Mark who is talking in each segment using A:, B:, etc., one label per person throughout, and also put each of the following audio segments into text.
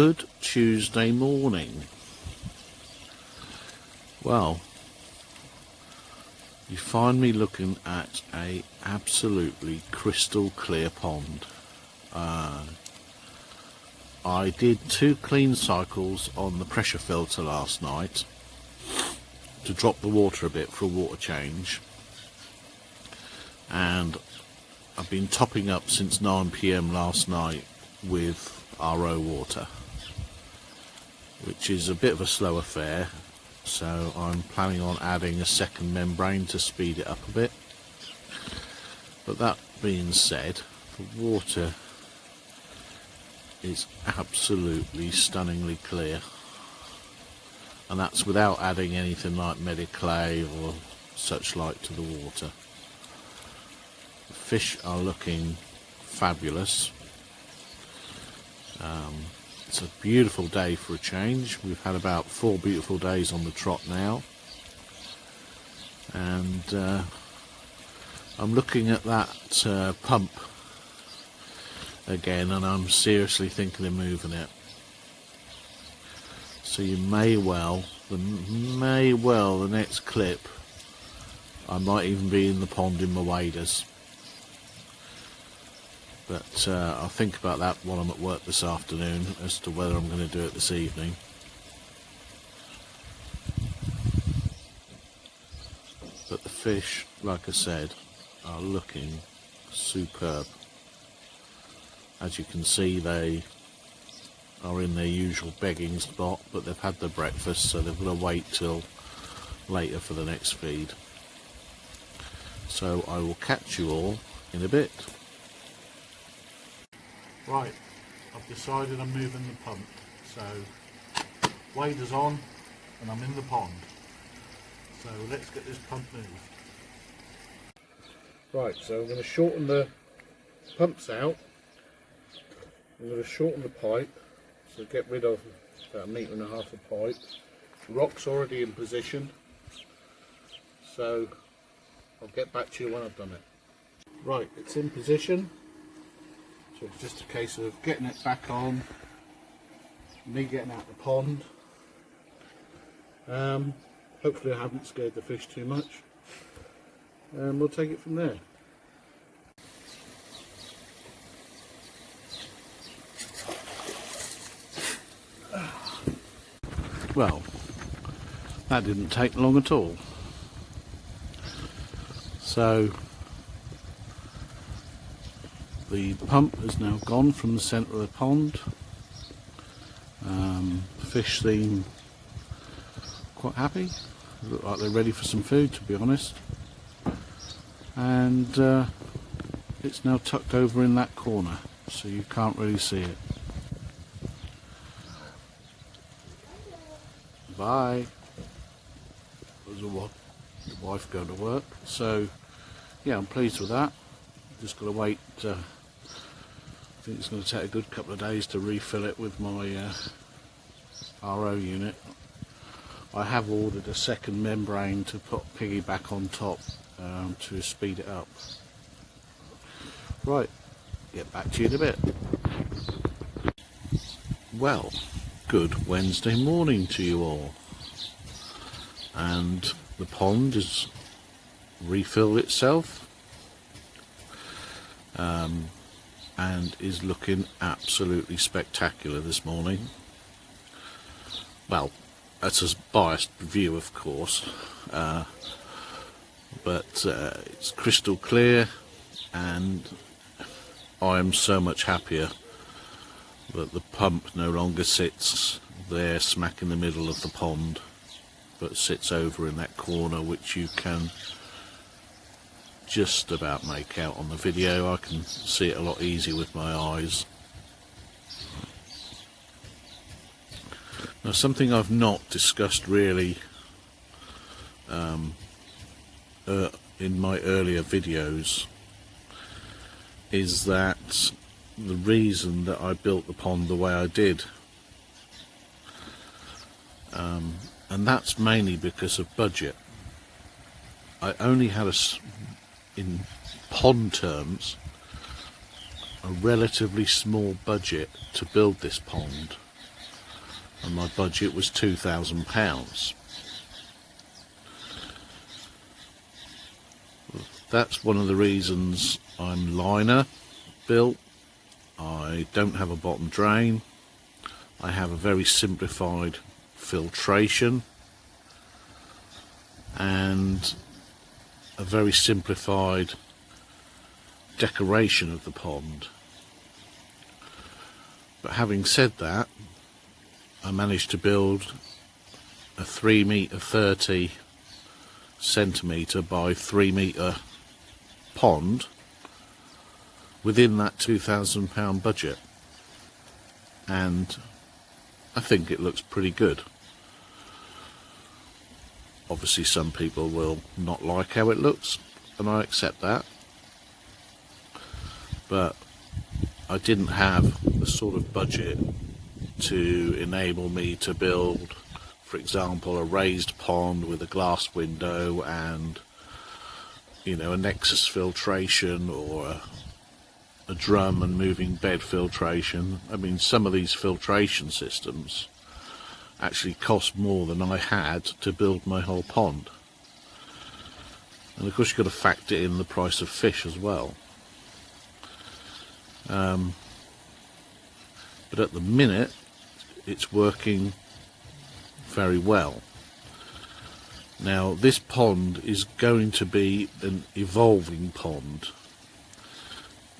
A: Good Tuesday morning. Well, you find me looking at a absolutely crystal clear pond. I did 2 clean cycles on the pressure filter last night to drop the water a bit for a water change, and I've been topping up since 9 PM last night with RO water, which is a bit of a slow affair, so I'm planning on adding a second membrane to speed it up a bit. But that being said, the water is absolutely stunningly clear, and that's without adding anything like Mediclay or such like to the water. The fish are looking fabulous. It's a beautiful day for a change. We've had about 4 beautiful days on the trot now, and I'm looking at that pump again, and I'm seriously thinking of moving it. So you may well the next clip I might even be in the pond in my waders. But I'll think about that while I'm at work this afternoon as to whether I'm going to do it this evening. But the fish, like I said, are looking superb. As you can see, they are in their usual begging spot, but they've had their breakfast, so they've got to wait till later for the next feed. So I will catch you all in a bit. Right, I've decided I'm moving the pump, so waders on and I'm in the pond. So let's get this pump moved. Right, so I'm going to shorten the pumps out. I'm going to shorten the pipe, so get rid of about 1.5 meters of pipe. The rock's already in position, so I'll get back to you when I've done it. Right, it's in position. So it's just a case of getting it back on, me getting out the pond. Hopefully I haven't scared the fish too much, and we'll take it from there. Well, that didn't take long at all. So the pump has now gone from the centre of the pond. The fish seem quite happy. They look like they're ready for some food, to be honest. And it's now tucked over in that corner, so you can't really see it. Bye. There's your wife going to work. So yeah, I'm pleased with that. Just got to wait. I think it's going to take a good couple of days to refill it with my RO unit. I have ordered a second membrane to put Piggy back on top to speed it up. Right, get back to you in a bit. Well, good Wednesday morning to you all. And the pond has refilled itself. And is looking absolutely spectacular this morning. Well, that's a biased view, of course, but it's crystal clear, and I am so much happier that the pump no longer sits there smack in the middle of the pond, but sits over in that corner, which you can just about make out on the video. I can see it a lot easier with my eyes. Now, something I've not discussed really in my earlier videos is that the reason that I built the pond the way I did, and that's mainly because of budget. I only had in pond terms, a relatively small budget to build this pond, and my budget was £2,000. That's one of the reasons I'm liner built. I don't have a bottom drain. I have a very simplified filtration and a very simplified decoration of the pond. But having said that, I managed to build a 3 m30cm by 3 m pond within that £2,000 budget, and I think it looks pretty good. Obviously some people will not like how it looks, and I accept that, but I didn't have the sort of budget to enable me to build, for example, a raised pond with a glass window and, you know, a Nexus filtration or a drum and moving bed filtration. I mean, some of these filtration systems actually cost more than I had to build my whole pond. And of course you've got to factor in the price of fish as well. But at the minute it's working very well. Now this pond is going to be an evolving pond,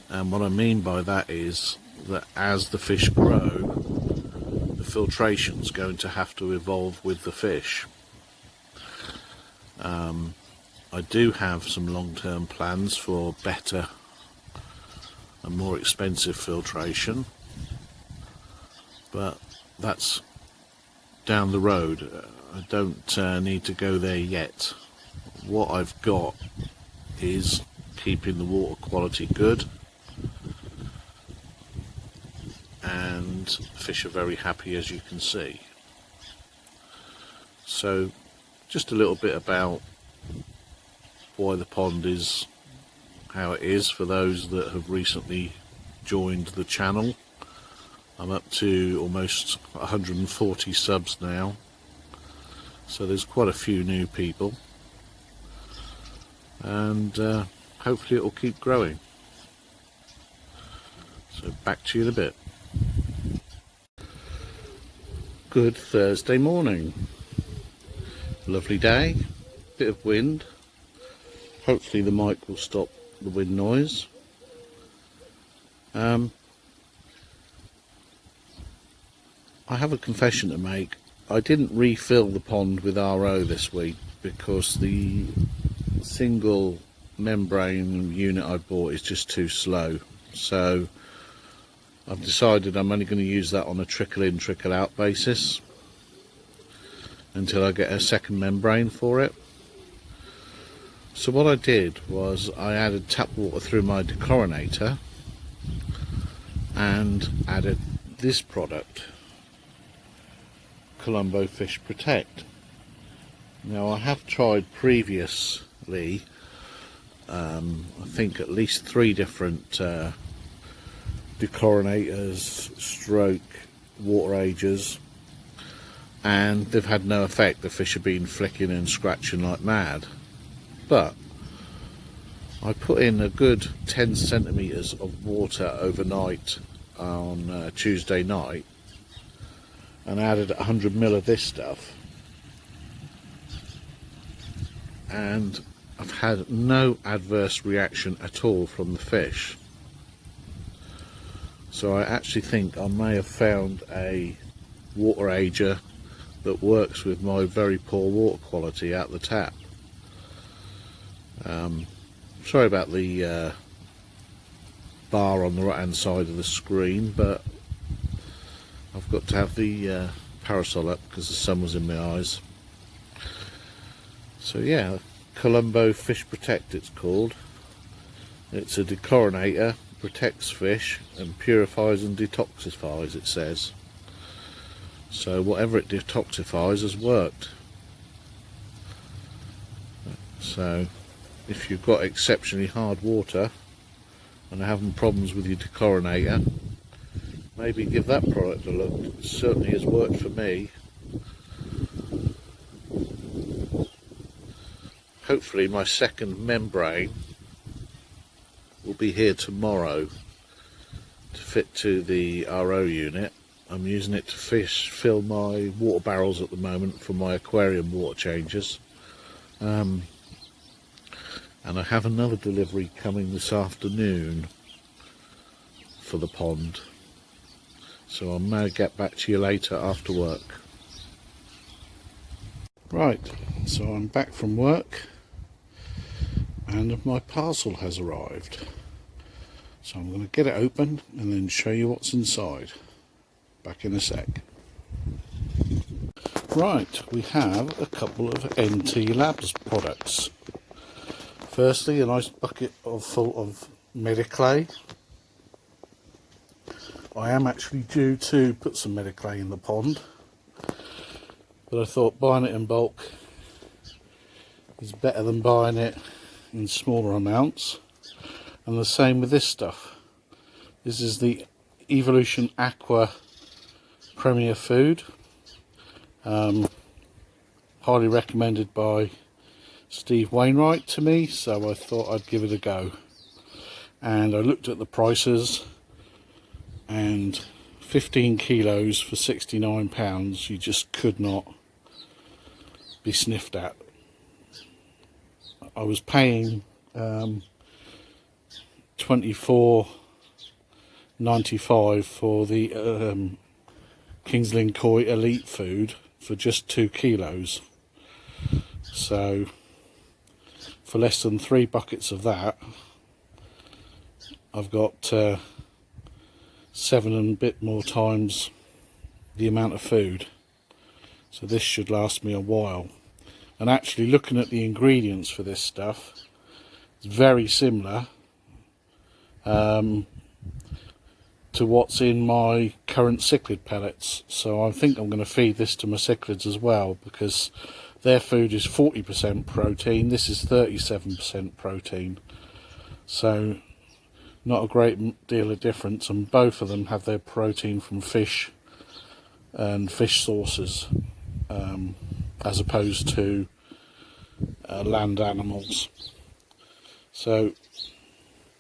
A: and what I mean by that is that as the fish grow, the filtration's going to have to evolve with the fish. I do have some long-term plans for better and more expensive filtration, but that's down the road. I don't need to go there yet. What I've got is keeping the water quality good, and fish are very happy, as you can see. So just a little bit about why the pond is how it is for those that have recently joined the channel. I'm up to almost 140 subs now, so there's quite a few new people, and hopefully it will keep growing. So back to you in a bit. Good Thursday morning. Lovely day, bit of wind. Hopefully the mic will stop the wind noise. I have a confession to make. I didn't refill the pond with RO this week because the single membrane unit I bought is just too slow. So I've decided I'm only going to use that on a trickle in, trickle out basis until I get a second membrane for it. So what I did was I added tap water through my dechlorinator and added this product, Colombo Fish Protect. Now I have tried previously, I think at least 3 different dechlorinators stroke water agers, and they've had no effect. The fish have been flicking and scratching like mad. But I put in a good 10 centimetres of water overnight on Tuesday night and added 100 ml of this stuff, and I've had no adverse reaction at all from the fish. So I actually think I may have found a water ager that works with my very poor water quality out the tap. Sorry about the bar on the right hand side of the screen, but I've got to have the parasol up because the sun was in my eyes. So yeah, Colombo Fish Protect it's called. It's a dechlorinator, protects fish and purifies and detoxifies, it says. So whatever it detoxifies has worked. So if you've got exceptionally hard water and are having problems with your dechlorinator, maybe give that product a look. It certainly has worked for me. Hopefully my second membrane will be here tomorrow to fit to the RO unit. I'm using it to fill my water barrels at the moment for my aquarium water changes. And I have another delivery coming this afternoon for the pond. So I may get back to you later after work. Right, so I'm back from work and my parcel has arrived. So I'm going to get it open and then show you what's inside. Back in a sec. Right, we have a couple of NT Labs products. Firstly, a nice bucket full of Mediclay. I am actually due to put some Mediclay in the pond, but I thought buying it in bulk is better than buying it in smaller amounts. And the same with this stuff. This is the Evolution Aqua Premier Food, highly recommended by Steve Wainwright to me, so I thought I'd give it a go. And I looked at the prices, and 15 kilos for £69, you just could not be sniffed at. I was paying $24.95 for the King's Lynn Koi Elite Food for just 2 kilos. So for less than 3 buckets of that, I've got 7 and a bit more times the amount of food. So this should last me a while. And actually, looking at the ingredients for this stuff, it's very similar to what's in my current cichlid pellets. So I think I'm going to feed this to my cichlids as well, because their food is 40% protein, this is 37% protein. So not a great deal of difference, and both of them have their protein from fish and fish sources, as opposed to land animals. So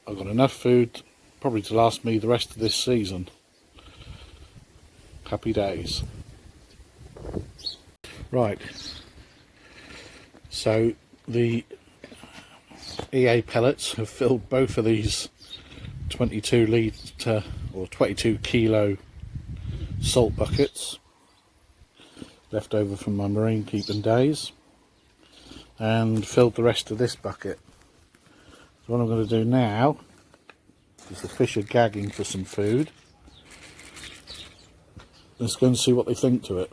A: I've got enough food probably to last me the rest of this season. Happy days. Right, so the EA pellets have filled both of these 22 litre or 22 kilo salt buckets left over from my marine keeping days, and filled the rest of this bucket. So what I'm going to do now, because the fish are gagging for some food, let's go and see what they think to it.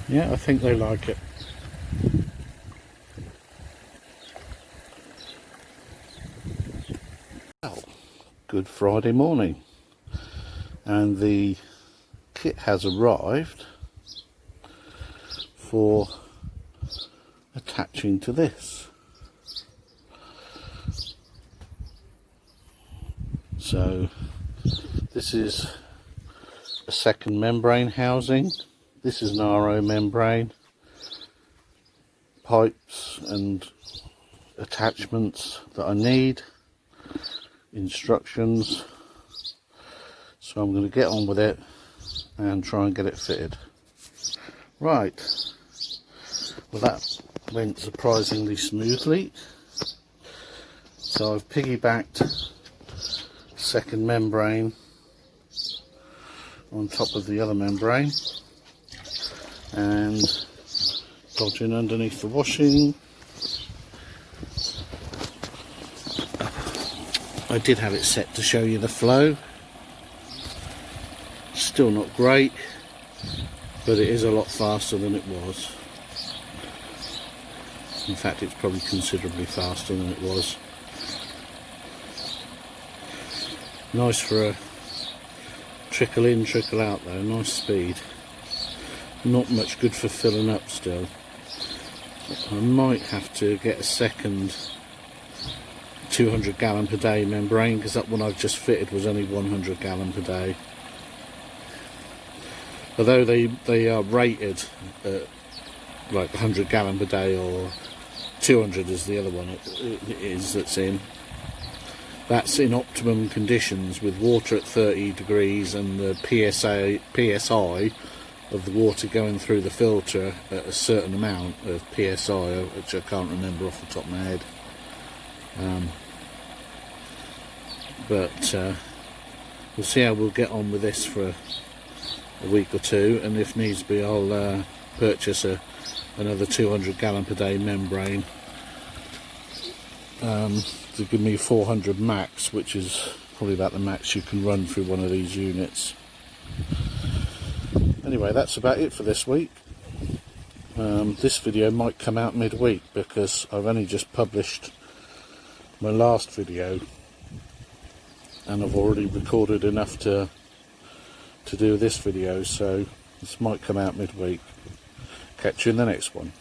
A: Yeah, I think they like it. Well, good Friday morning, and the kit has arrived for attaching to this. So this is a second membrane housing. This is an RO membrane, pipes and attachments that I need, instructions. So I'm going to get on with it and try and get it fitted. Right, well that went surprisingly smoothly. So I've piggybacked second membrane on top of the other membrane, and dodging underneath the washing. I did have it set to show you the flow. Still not great, but it is a lot faster than it was. In fact, it's probably considerably faster than it was.
B: Nice for a trickle in, trickle out though, nice speed. Not much good for filling up still. I might have to get a second 200 gallon per day membrane, because that one I've just fitted was only 100 gallon per day. Although they are rated at like 100 gallon per day, or 200 is the other one it is that's in. That's in optimum conditions with water at 30 degrees and the PSI of the water going through the filter at a certain amount of PSI, which I can't remember off the top of my head. But we'll see how we'll get on with this for a week or two, and if needs be I'll purchase another 200 gallon per day membrane to give me 400 max, which is probably about the max you can run through one of these units. Anyway, that's about it for this week. This video might come out midweek because I've only just published my last video and I've already recorded enough to do this video, so this might come out midweek. Catch you in the next one.